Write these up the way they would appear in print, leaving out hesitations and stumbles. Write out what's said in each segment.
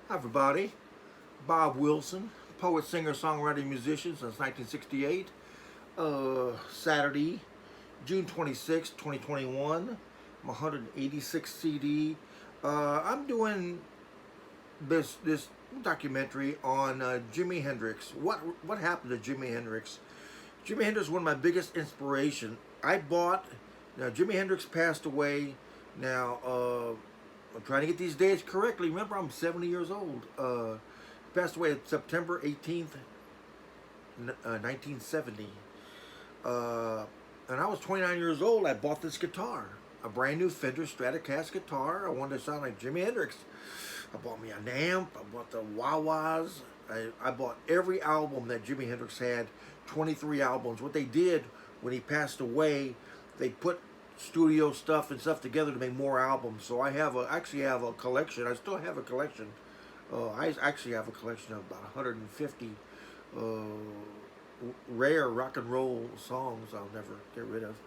Hi everybody, Bob Wilson, poet, singer, songwriter, musician since 1968. Saturday, June 26, 2021. My 186 CD. I'm doing this documentary on Jimi Hendrix. What happened to Jimi Hendrix? Jimi Hendrix was one of my biggest inspiration. Now Jimi Hendrix passed away. Now I'm trying to get these dates correctly. Remember, I'm 70 years old. He passed away September 18th, 1970. And I was 29 years old. I bought this guitar, a brand new Fender Stratocaster guitar. I wanted to sound like Jimi Hendrix. I bought me an amp. I bought the wah-wahs. I bought every album that Jimi Hendrix had, 23 albums. What they did when he passed away, they put studio stuff and stuff together to make more albums. So I actually have a collection. I still have a collection. I actually have a collection of about 150 rare rock and roll songs I'll never get rid of.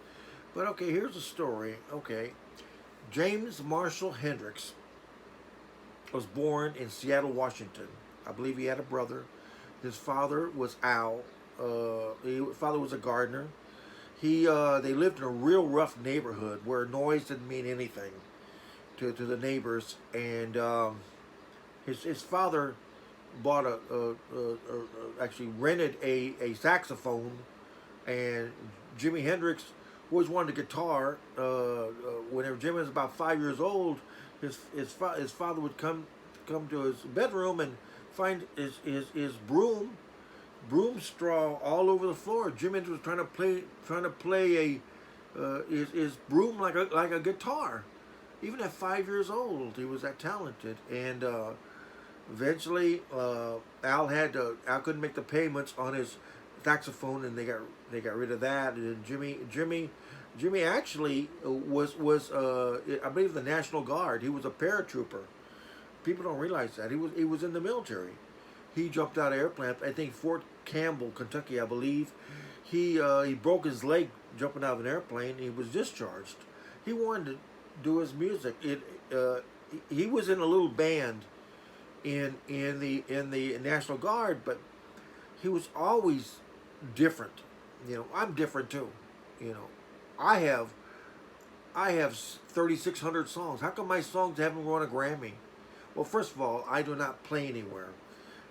But okay, here's the story. Okay, James Marshall Hendrix was born in Seattle, Washington. I believe he had a brother. His father was Al. His father was a gardener. They lived in a real rough neighborhood where noise didn't mean anything to the neighbors. And his father bought actually rented a saxophone, and Jimi Hendrix always wanted a guitar. Whenever Jimi was about 5 years old, his father would come to his bedroom and find his broom straw all over the floor. Jimi Hendrix was trying to play his broom like a guitar. Even at 5 years old, he was that talented. And eventually, Al couldn't make the payments on his saxophone, and they got rid of that. And Jimi actually was I believe the National Guard. He was a paratrooper. People don't realize that he was in the military. He jumped out of airplane. I think Fort Campbell, Kentucky, I believe. He broke his leg jumping out of an airplane. He was discharged. He wanted to do his music. He was in a little band in the National Guard, but he was always different. You know, I'm different too. You know, I have 3,600 songs. How come my songs haven't won a Grammy? Well, first of all, I do not play anywhere.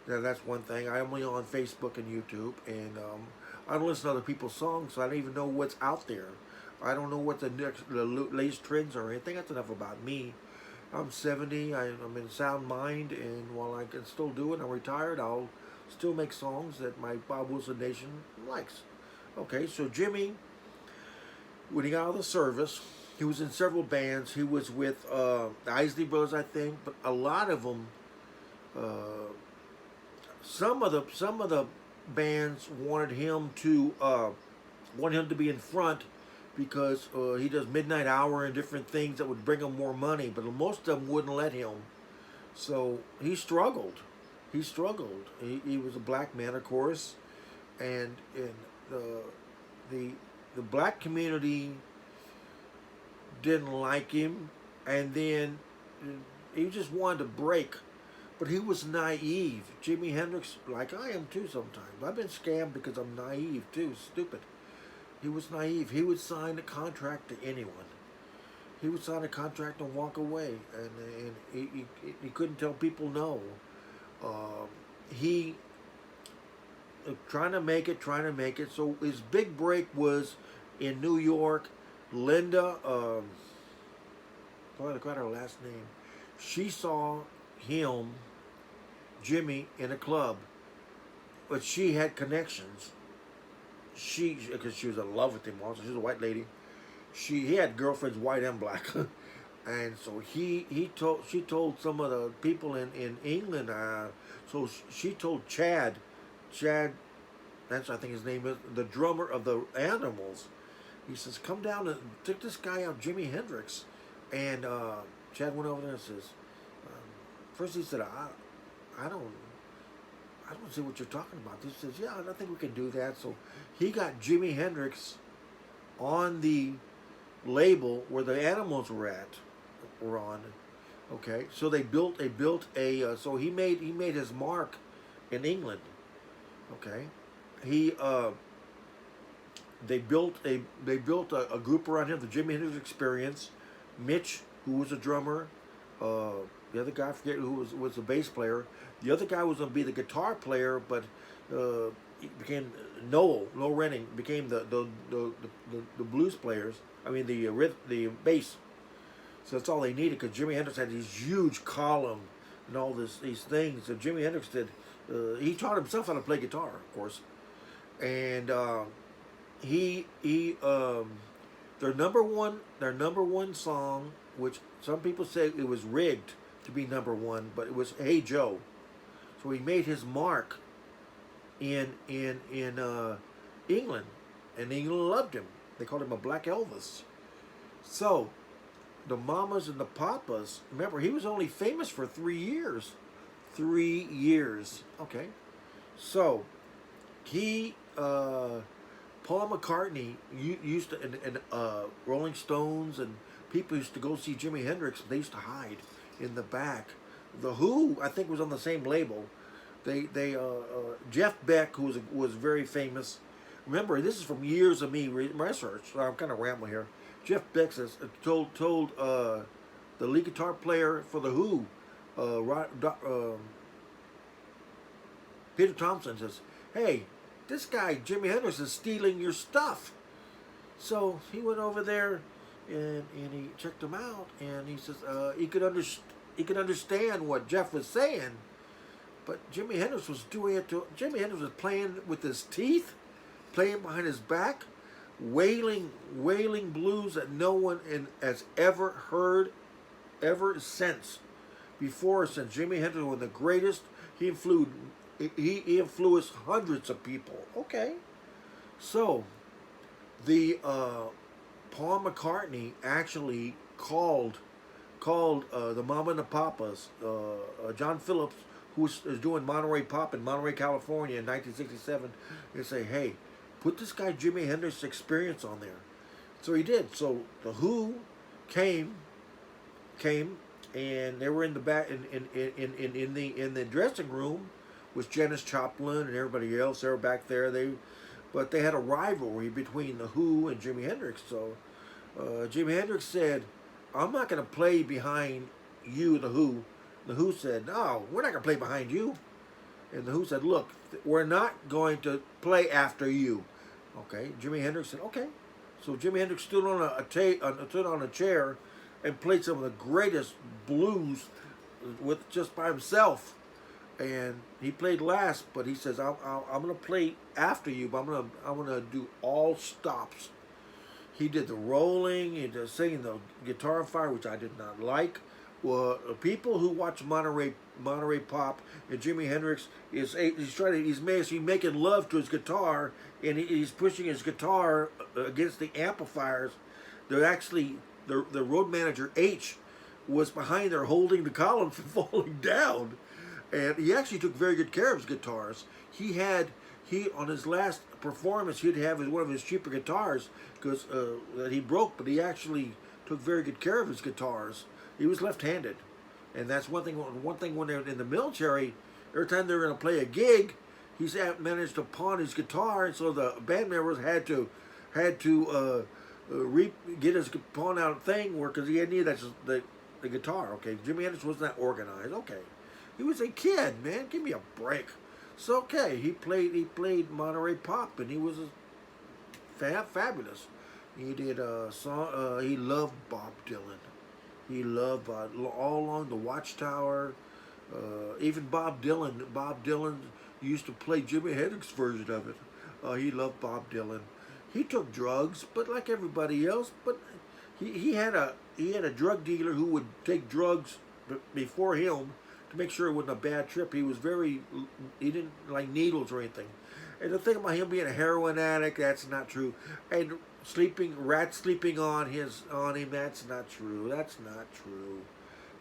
Now, that's one thing. I'm only on Facebook and YouTube, and I don't listen to other people's songs, so I don't even know what's out there. I don't know what the latest trends are or anything. That's enough about me. I'm 70. I'm in sound mind, and while I can still do it, I'm retired. I'll still make songs that my Bob Wilson Nation likes. Okay, so Jimi, when he got out of the service, he was in several bands. He was with the Isley Brothers, I think, but a lot of them. Some of the bands wanted him to be in front because he does Midnight Hour and different things that would bring him more money, but most of them wouldn't let him. So he struggled. He was a black man, of course, and the black community didn't like him, and then he just wanted to break. But he was naive. Jimi Hendrix, like I am too sometimes. I've been scammed because I'm naive too, stupid. He was naive. He would sign a contract to anyone. He would sign a contract and walk away. And he couldn't tell people no. He trying to make it. So his big break was in New York. Linda, I forgot her last name. She saw him, Jimi, in a club, but she had connections. Because she was in love with him also. She was a white lady. He had girlfriends, white and black, and so she told some of the people in England. So she told Chad, that's I think his name is, the drummer of the Animals. He says, come down and take this guy out, Jimi Hendrix, and Chad went over there and says. First he said, I don't see what you're talking about. He says, yeah, I think we can do that. So he got Jimi Hendrix on the label where the Animals were on. Okay, so they built a so he made his mark in England. Okay, he they built a group around him, the Jimi Hendrix Experience. Mitch, who was a drummer, uh, the other guy I forget who was the bass player. The other guy was going to be the guitar player, but he became Noel Renning became the blues players. I mean the bass. So that's all they needed because Jimi Hendrix had these huge column and all these things. So Jimi Hendrix did. He taught himself how to play guitar, of course, and he their number one song, which some people say it was rigged to be number one, but it was "Hey Joe." So he made his mark in England, and England loved him. They called him a Black Elvis. So the Mamas and the Papas. Remember, he was only famous for 3 years. 3 years. Okay. So he Paul McCartney used to and Rolling Stones and people used to go see Jimi Hendrix. They used to hide in the back. The Who, I think, was on the same label. They Jeff Beck, who was very famous. Remember, this is from years of me research. So I'm kind of rambling here. Jeff Beck says told the lead guitar player for the Who, Peter Thompson, says, "Hey, this guy Jimi Hendrix is stealing your stuff." So he went over there and he checked him out, and he says he could understand what Jeff was saying, but Jimi Hendrix was doing it to Jimi Hendrix was playing with his teeth, playing behind his back, wailing blues that no one has ever heard ever since. Before, since Jimi Hendrix was the greatest, he influenced hundreds of people. Okay, so the Paul McCartney actually called the Mama and the Papas, John Phillips, who was doing Monterey Pop in Monterey, California in 1967, and say, "Hey, put this guy Jimi Hendrix Experience on there." So he did. So the Who came, and they were in the back in the dressing room with Janis Joplin and everybody else. They were back there. But they had a rivalry between the Who and Jimi Hendrix. So Jimi Hendrix said, "I'm not going to play behind you, the Who." The Who said, "No, we're not going to play behind you." And the Who said, "Look, we're not going to play after you." Okay, Jimi Hendrix said, "Okay." So Jimi Hendrix stood on a chair and played some of the greatest blues with just by himself. And he played last, but he says, I'm going to play after you, but I'm gonna do all stops." He did the rolling, he did singing the Guitar Fire, which I did not like. Well, people who watch Monterey Pop and Jimi Hendrix he's making love to his guitar, and he's pushing his guitar against the amplifiers. They're actually the road manager H was behind there holding the column from falling down. And he actually took very good care of his guitars. He on his last performance, he'd have one of his cheaper guitars because that he broke, but he actually took very good care of his guitars. He was left-handed, and that's one thing. One thing when they're in the military, every time they were going to play a gig, he's managed to pawn his guitar, and so the band members had to get his pawn out thing work because he needed the guitar. Okay, Jimi Hendrix wasn't that organized. Okay. He was a kid, man. Give me a break. So okay, he played Monterey Pop, and he was fabulous. He did a song. He loved Bob Dylan. He loved all along the Watchtower. Even Bob Dylan. Bob Dylan used to play Jimi Hendrix version of it. He loved Bob Dylan. He took drugs, but like everybody else. But he had a drug dealer who would take drugs before him to make sure it wasn't a bad trip. He didn't like needles or anything. And the thing about him being a heroin addict, that's not true. And rats sleeping on him, that's not true. That's not true.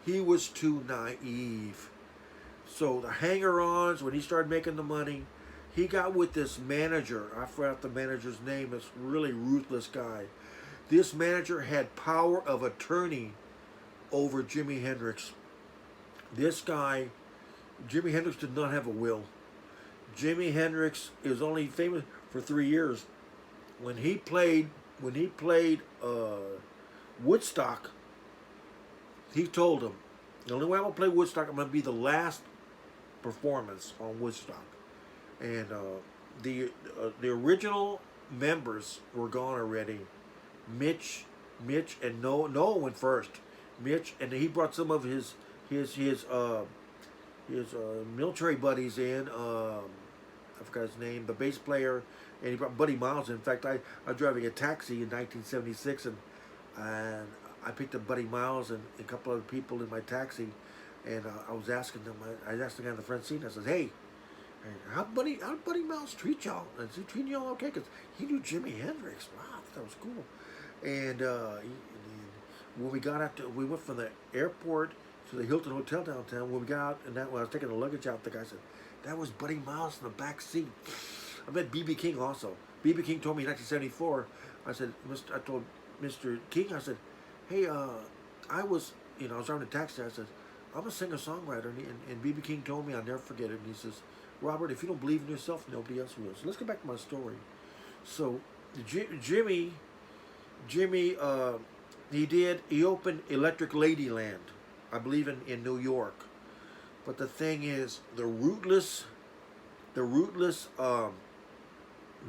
He was too naive. So the hanger-ons, when he started making the money, he got with this manager. I forgot the manager's name. This really ruthless guy. This manager had power of attorney over Jimi Hendrix. This guy, Jimi Hendrix, did not have a will. Jimi Hendrix is only famous for 3 years. When he played, when he played Woodstock, he told him, the only way I'm gonna play Woodstock, I'm gonna be the last performance on Woodstock. And the original members were gone already. Mitch, and Noah went first. Mitch, and he brought some of his military buddies in. I forgot his name, the bass player, and he brought Buddy Miles in. In fact, I was driving a taxi in 1976, and I picked up Buddy Miles and a couple other people in my taxi, and I was asking them. I asked the guy in the front seat. I said, "Hey, how did Buddy Miles treat y'all? Is he treating y'all okay? Because he knew Jimi Hendrix. Wow, I thought that was cool." And when we got out, we went from the airport to the Hilton Hotel downtown. When we got out, and when I was taking the luggage out, the guy said, "That was Buddy Miles in the back seat." I met B.B. King also. B.B. King told me in 1974. I told Mr. King, I said, "Hey, I was driving a taxi." I said, "I'm a singer-songwriter," and B.B. King told me, I'll never forget it. And he says, "Robert, if you don't believe in yourself, nobody else will." So let's get back to my story. So Jimmy, he opened Electric Ladyland, I believe in New York. But the thing is, the rootless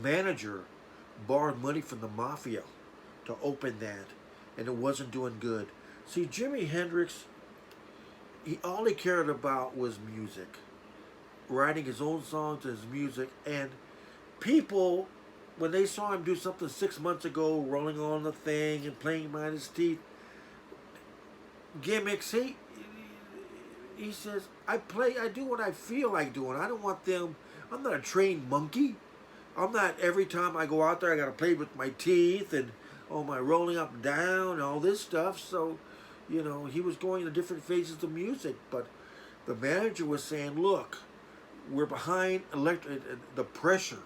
manager borrowed money from the mafia to open that, and it wasn't doing good. See, Jimi Hendrix, all he cared about was music, writing his own songs and his music. And people, when they saw him do something 6 months ago, rolling on the thing and playing behind his teeth, gimmicks, he says, I do what I feel like doing. I don't want them, I'm not a trained monkey. I'm not, every time I go out there, I got to play with my teeth and, my rolling up and down and all this stuff. So, he was going into different phases of music. But the manager was saying, look, we're behind the pressure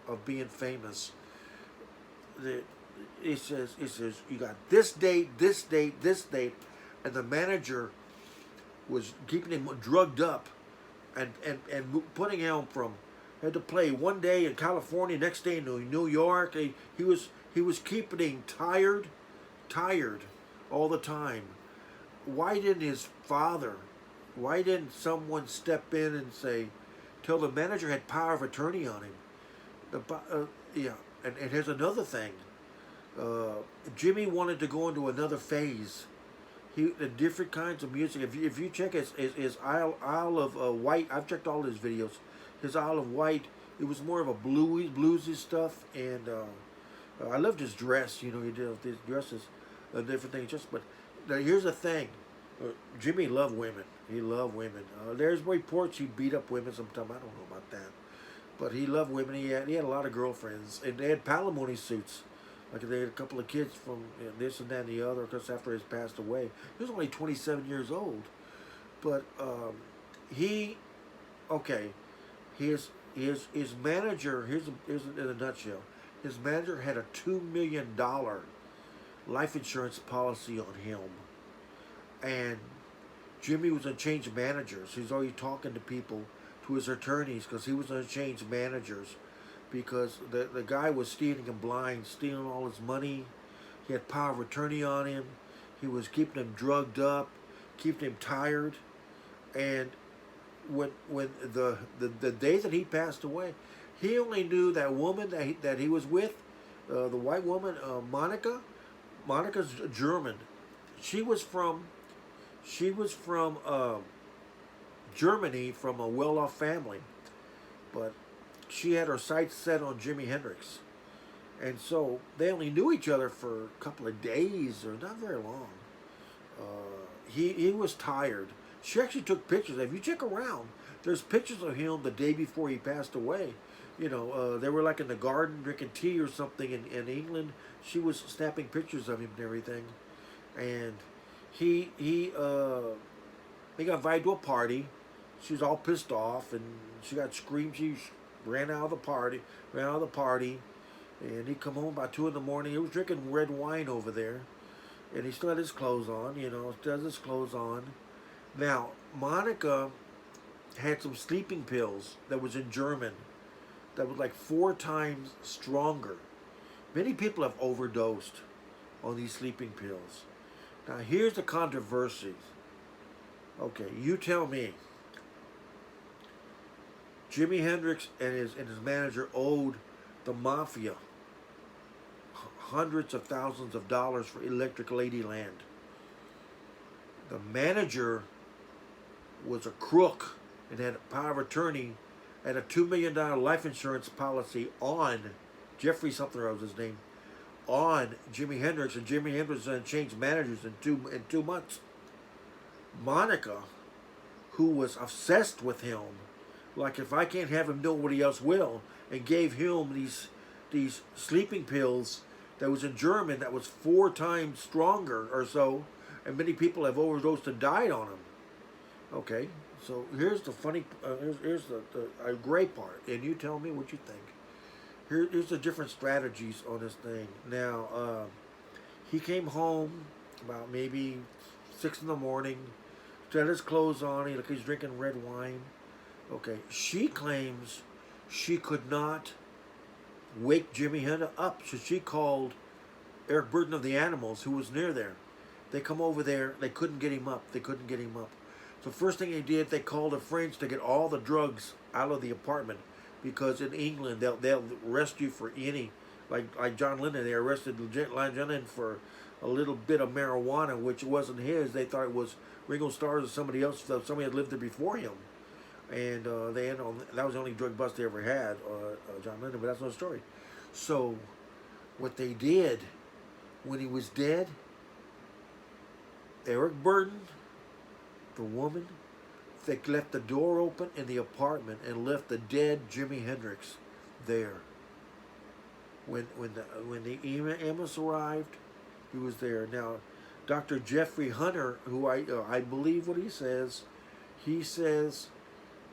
of being famous. It says, you got this date, this date, this date. And the manager was keeping him drugged up and putting him had to play one day in California, next day in New York. He was keeping him tired all the time. Why didn't someone step in and tell the manager had power of attorney on him? And here's another thing. Jimmy wanted to go into another phase. The different kinds of music. If you check his Isle of Wight, I've checked all his videos. His Isle of Wight, it was more of a bluesy stuff, and I loved his dress. He did his dresses, different things. But here's the thing: Jimmy loved women. He loved women. There's reports he beat up women sometimes. I don't know about that, but he loved women. He had a lot of girlfriends, and they had palimony suits. Like they had a couple of kids from this and that and the other, because after he passed away. He was only 27 years old. But his manager, here's in a nutshell, his manager had a $2 million life insurance policy on him. And Jimmy was going to change managers. He's already talking to people, to his attorneys, because he was going to change managers. Because the guy was stealing him blind, stealing all his money. He had power of attorney on him. He was keeping him drugged up, keeping him tired. And when the day that he passed away, he only knew that woman that he was with, the white woman, Monica. Monica's German. She was from Germany, from a well-off family, but she had her sights set on Jimi Hendrix. And so they only knew each other for a couple of days, or not very long. He was tired. She actually took pictures. If you check around, there's pictures of him the day before he passed away. They were like in the garden drinking tea or something in England. She was snapping pictures of him and everything. And he got invited to a party. She was all pissed off, and she got screamed. She ran out of the party, and he come home about 2 in the morning. He was drinking red wine over there, and he still had his clothes on. You know, still has his clothes on. Now, Monica had some sleeping pills that was in German that was like 4 times stronger. Many people have overdosed on these sleeping pills. Now, here's the controversy. Okay, you tell me. Jimi Hendrix and his manager owed the mafia hundreds of thousands of dollars for Electric Ladyland. The manager was a crook and had a power of attorney and a $2 million life insurance policy on Jeffrey something or other was his name, on Jimi Hendrix, and Jimi Hendrix then changed managers in 2 months. Monica, who was obsessed with him, like if I can't have him, nobody else will, and gave him these sleeping pills that was in German that was 4 times stronger or so, and many people have overdosed and died on them. Okay, so here's the funny, here's the great part, and you tell me what you think. Here's the different strategies on this thing. Now, he came home about maybe 6 in the morning, had his clothes on, he's drinking red wine. Okay, she claims she could not wake Jimi Hendrix up, so she called Eric Burden of the Animals, who was near there. They come over there, they couldn't get him up. So first thing they did, they called the French to get all the drugs out of the apartment, because in England they'll arrest you for any, like John Lennon, they arrested John Lennon for a little bit of marijuana, which wasn't his. They thought it was Ringo Starr's or somebody else, somebody had lived there before him, and they had that was the only drug bust they ever had, John Lennon. But that's no story. So what they did when he was dead, Eric Burden, the woman, they left the door open in the apartment and left the dead Jimi Hendrix there. When the EMS arrived, he was there. Now, Dr. Jeffrey Hunter, who I believe what he says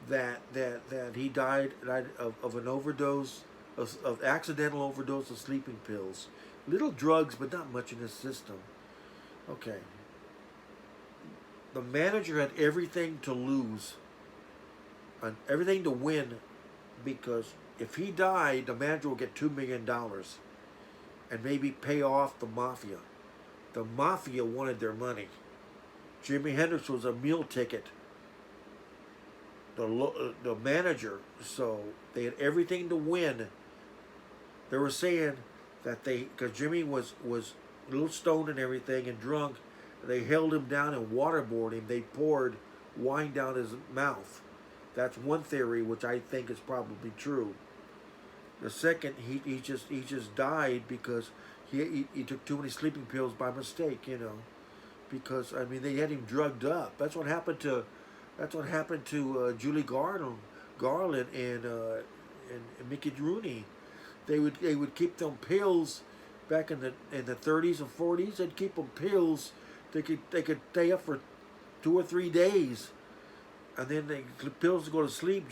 that he died of an overdose, of accidental overdose of sleeping pills. Little drugs, but not much in his system. Okay. The manager had everything to lose and everything to win, because if he died, the manager will get $2 million and maybe pay off the mafia. The mafia wanted their money. Jimi Hendrix was a meal ticket. The manager, so they had everything to win. They were saying that because Jimmy was a little stoned and everything and drunk, they held him down and waterboarded him. They poured wine down his mouth. That's one theory, which I think is probably true. The second, he just died because he took too many sleeping pills by mistake, because I mean they had him drugged up. That's what happened to Julie Garland and Mickey Rooney. They would keep them pills back in the 30s and 40s. They'd keep them pills. They could stay up for 2 or 3 days, and then the pills to go to sleep.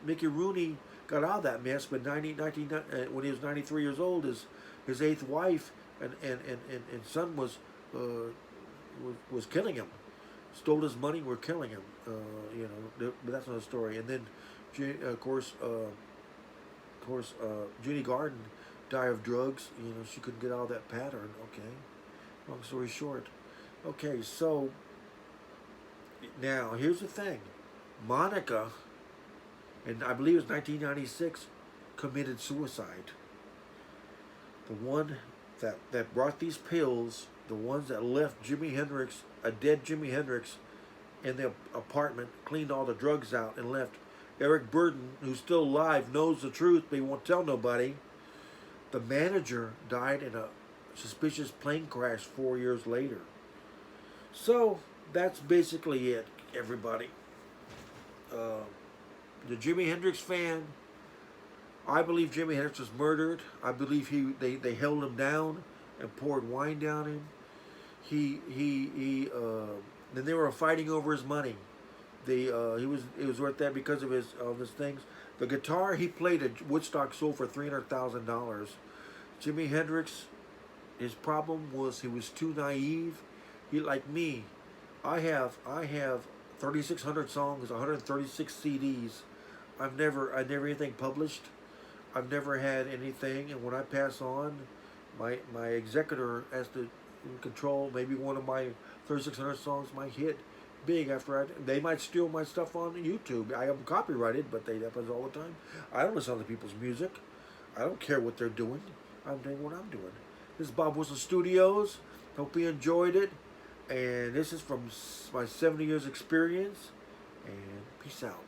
Mickey Rooney got out of that mess, but when he was 93 years old, his 8th wife and son was killing him, stole his money, were killing him. But that's another story. And then, of course, Judy Garden died of drugs. She couldn't get out of that pattern. Okay. Long story short. Okay, so now here's the thing. Monica, and I believe it was 1996, committed suicide. The one that brought these pills, the ones that left Jimi Hendrix, a dead Jimi Hendrix, in the apartment, cleaned all the drugs out and left. Eric Burden, who's still alive, knows the truth, but he won't tell nobody. The manager died in a suspicious plane crash 4 years later. So that's basically it, everybody. The Jimi Hendrix fan, I believe Jimi Hendrix was murdered. I believe they held him down and poured wine down him. Then they were fighting over his money. It was worth that because of his things. The guitar he played at Woodstock sold for $300,000. Jimi Hendrix, His problem was he was too naive. He like me. I have 3,600 songs, 136 CDs. I never anything published. I've never had anything, and when I pass on, my executor has to control. Maybe one of my 3,600 songs might hit big after they might steal my stuff on YouTube. I am copyrighted, but that happens all the time. I don't listen to people's music. I don't care what they're doing. I'm doing what I'm doing. This is Bob Wilson Studios. Hope you enjoyed it. And this is from my 70 years experience. And peace out.